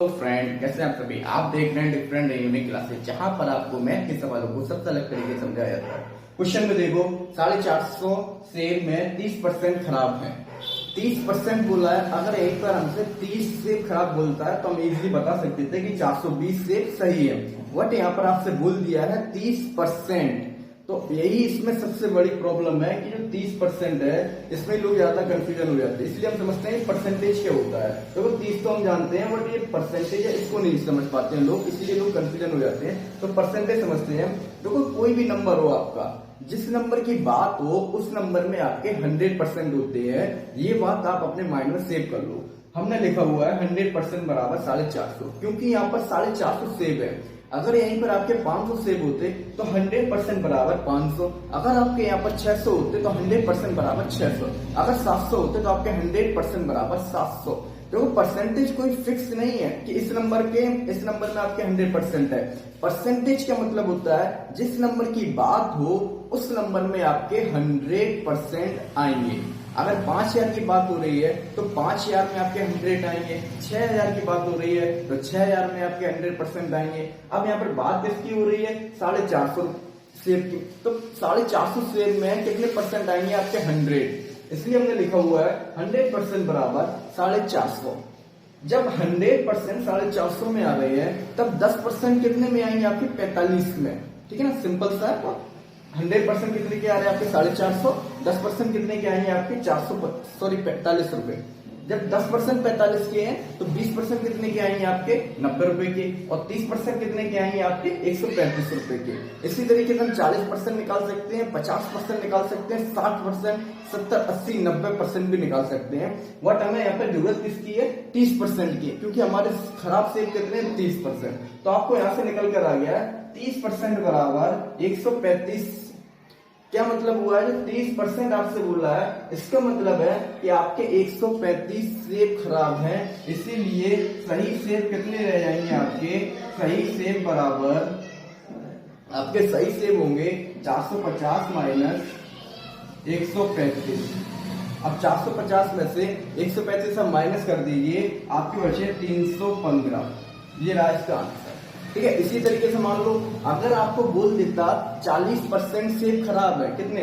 तो फ्रेंड, कैसे हैं आप सभी। आप देख रहे हैं डिफरेंट यूनिक क्लासेस, जहां पर आपको मैथ के सवालों को सबसे अलग तरीके से समझाया जाता है। क्वेश्चन में देखो, 450 सेब में 30% खराब है। 30% बोला है। अगर एक बार हमसे 30 सेब खराब बोलता है तो हम इजीली बता सकते थे कि 420 सेब सही है। बट यहाँ पर आपसे बोल दिया है 30%, तो यही इसमें सबसे बड़ी प्रॉब्लम है कि जो 30% है इसमें लोग ज्यादा कंफ्यूजन हो जाते हैं। इसलिए हम समझते हैं परसेंटेज क्या होता है। तो 30 तो हम जानते हैं, बट ये परसेंटेज है इसको नहीं समझ पाते हैं लोग, इसलिए लोग कंफ्यूजन हो जाते हैं। तो परसेंटेज समझते हैं। देखो, कोई भी नंबर हो आपका, जिस नंबर की बात हो उस नंबर में आपके 100% होते हैं। ये बात आप अपने माइंड में सेव कर लो। हमने लिखा हुआ है 100% बराबर 450, क्योंकि यहाँ पर 450 सेब है। अगर यहीं पर आपके 500 सेब होते तो 100% बराबर 500। अगर आपके यहाँ पर 600 होते तो 100% बराबर 600। अगर 700 होते तो आपके 100% बराबर 700। देखो, परसेंटेज कोई फिक्स नहीं है कि इस नंबर में आपके 100% है। परसेंटेज का मतलब होता है जिस नंबर की बात हो उस नंबर में आपके 100% आएंगे। अगर 5000 की बात हो रही है तो 5000 में आपके 100 आएंगे। 6000 की बात हो रही है तो 6000 में आपके 100% आएंगे। अब यहाँ पर बात किसकी हो रही है? 450 सेब की। तो 450 सेब में कितने परसेंट आएंगे? आपके 100। इसलिए हमने लिखा हुआ है 100% बराबर 450। जब 100% 450 में आ रहे हैं तब 10% कितने में आएंगे? आपके 45 में। ठीक है ना, सिंपल सा। 100% कितने के आ रहे हैं? आपके 450। 10% कितने के आएंगे? आपके 45 रुपए। जब 10% 45 के हैं तो 20% कितने के आएंगे? आपके 90 रुपए के। और 30% कितने के आएंगे? आपके 135 रुपए के। इसी तरीके से हम 40% निकाल सकते हैं, 50% निकाल सकते हैं, 60%, 70, 80, 90% भी निकाल सकते हैं। बट हमें यहाँ पर जरूरत किसकी है? 30% की, क्योंकि हमारे खराब सेब कितने हैं? 30%। तो आपको यहाँ से निकल कर आ गया है 30% बराबर 135। क्या मतलब हुआ है? जो 30% आपसे बोला है इसका मतलब है कि आपके 135 सेब खराब हैं, इसीलिए सही सेब कितने रह जाएंगे? आपके सही सेब बराबर, आपके सही सेब होंगे 450 माइनस 135। अब 450 में से 135 आप माइनस कर दीजिए, आपके बचे 315। ये रहा इसका आंसर। ठीक है। इसी तरीके से मान लो अगर आपको बोल देता 40% सेब खराब है। कितने?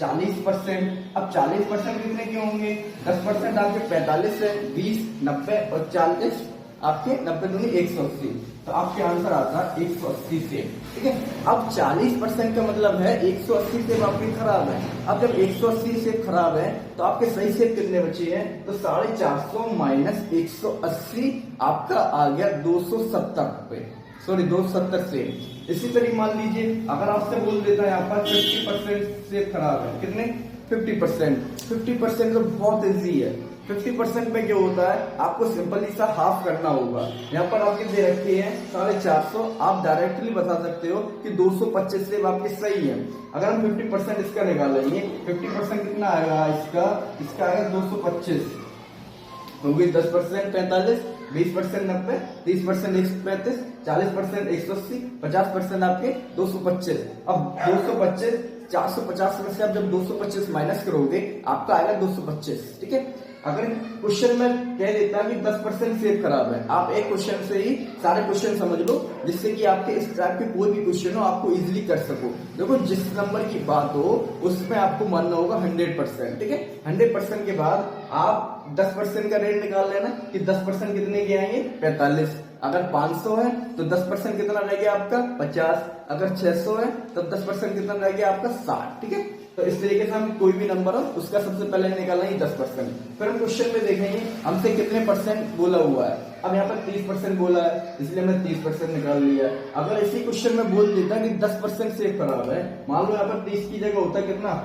40%। अब 40% कितने के होंगे? 10% आपके 45 है, 20, 90 और 40 आपके 90 दूनी 180। तो आपके आंसर आता है 180 सेब। ठीक है। अब 40% का मतलब है 180 सेब आपके खराब है। अब जब 180 सेब खराब है तो आपके सही सेब कितने बचे हैं? तो 450 माइनस 180 आपका आ गया 270 रुपए। सॉरी, 270 सेब। इसी तरीके मान लीजिए अगर आपसे बोल देता है यहाँ पर 50% सेब खराब है। कितने? 50%। 50% तो बहुत इजी है। 50% में क्या होता है? आपको सिंपली सा हाफ करना होगा। यहाँ पर आपके दे रखे हैं 450, आप डायरेक्टली बता सकते हो कि 225 सेब आपके सही है। अगर हम 50% इसका निकालेंगे, 50% कितना आएगा इसका आएगा 225। होगी 10% 45, 20% 90, 30% 135, 40% 180, 50% आपके 225। अब 225, 450 में से आप जब 225 माइनस करोगे आपका आएगा 225। ठीक है। अगर क्वेश्चन में कह देता कि 10% सेब खराब है, आप एक क्वेश्चन से ही सारे क्वेश्चन समझ लो, जिससे कि आपके इस टाइप के कोई भी क्वेश्चन हो आपको इजीली कर सको। देखो, जिस नंबर की बात हो उसमें आपको मानना होगा 100%। ठीक है। 100% के बाद आप 10% का रेट निकाल लेना कि 10% कितने के आएंगे? 45। अगर 500 है तो 10% कितना रह गया आपका? 50। अगर 600 है तो 10% कितना रह गया आपका? 60। ठीक है। तो इस तरीके से हम कोई भी नंबर हो उसका सबसे पहले निकालना है 10%। फिर हम क्वेश्चन में देखेंगे हमसे कितने परसेंट बोला हुआ है। अब यहाँ पर 30% बोला है, इसलिए हमने 30% निकाल लिया। अगर इसी क्वेश्चन में बोल देता कि 10% सेब खराब है, मान लो यहाँ पर 30 की जगह होता कितना?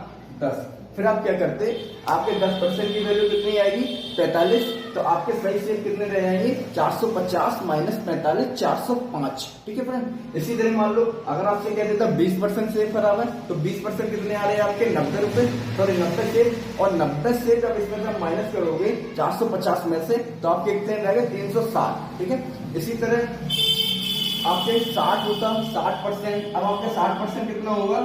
10। फिर आप क्या करते? आपके 10% की वैल्यू कितनी आएगी? 45। तो आपके सही सेब कितने रह जाएंगे? 450 माइनस 45, 405। ठीक है फ्रेंड। इसी तरह मान लो अगर आपसे कह देता 20% सेब खराब है, तो 20% कितने आ रहे हैं आपके? 90 रुपए। सॉरी, 90 सेब। और 90 सेब जब इसमें से माइनस करोगे 450 में से तो आपके कितने रहेंगे? 360। ठीक है। इसी तरह आपके 60 होता 60%। अब आपका 60% कितना होगा?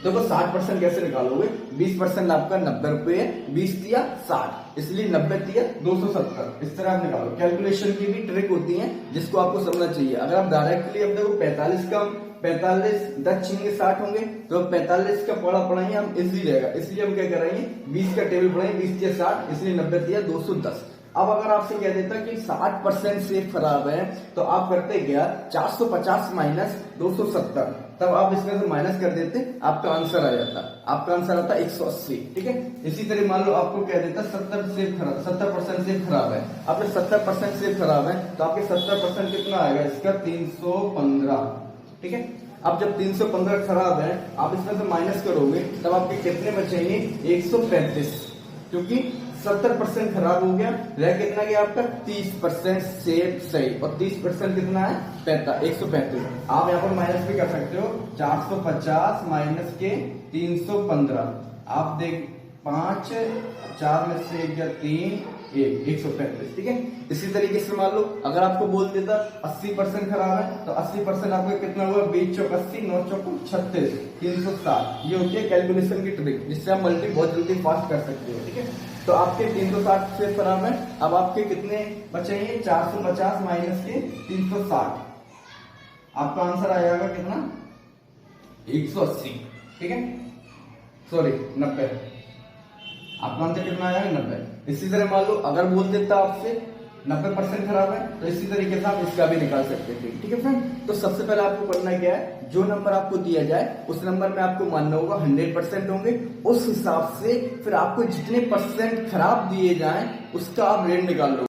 देखो 60% कैसे निकालोगे, 20% आपका 90 रुपए, 20 दिया 60, इसलिए 90 दिया 270, इस तरह आप निकालो। कैलकुलेशन की भी ट्रिक होती है जिसको आपको समझना चाहिए। अगर आप डायरेक्टली अब देखो 45 का 45 10 छीनेंगे 60 होंगे, तो 45 का पढ़ा पढ़ाएंगे हम, इजी रहेगा, इसलिए हम क्या कराएंगे 20 का टेबल पढ़ाएंगे, 20 दिया 60, इसलिए 90 दिया 210। अब अगर आपसे कह देता कि 60% सेब खराब है, तो आप करते क्या 450 माइनस 270, तब आप इसमें से माइनस कर देते, आपका आंसर आ जाता, आपका आंसर आता 180। ठीक है, इसी तरह मान लो आपको कह देता 70% सेब खराब है, अब जब 70% सेब खराब है तो आपके 70% कितना आएगा इसका 315। ठीक है, अब जब 315 खराब है, आप इसमें से माइनस करोगे तब आपके कितने बचेंगे 135, क्योंकि 70% खराब हो गया, रह कितना गया आपका 30% सेब सही, और 30% कितना है 135। आप यहाँ पर माइनस भी कर सकते हो, 450 माइनस के 315, आप देख 5 4 में से गया 3 135। ठीक है, इसी तरीके से मान लो अगर आपको बोल देता 80% खराब है, तो 80% आपका कितना हुआ 20 चौक 80, 9 चौक 36, 360। ये होती है कैलकुलेशन की ट्रिक, जिससे आप मल्टी बहुत जल्दी फास्ट कर सकते हो। ठीक है, तो आपके 360 से खराब है, अब आपके कितने बचेंगे 450 माइनस के 360, आपका आंसर आ जाएगा कितना 180। ठीक है, सॉरी 90, आपका आंसर कितना आएगा 90। इसी तरह मान लो अगर बोल देता आपसे 90% खराब है, तो इसी तरीके से आप इसका भी निकाल सकते थे। ठीक है फ्रेंड, तो सबसे पहले आपको करना क्या है, जो नंबर आपको दिया जाए उस नंबर में आपको मानना होगा 100% होंगे, उस हिसाब से फिर आपको जितने परसेंट खराब दिए जाएं उसका आप रेट निकाल लो।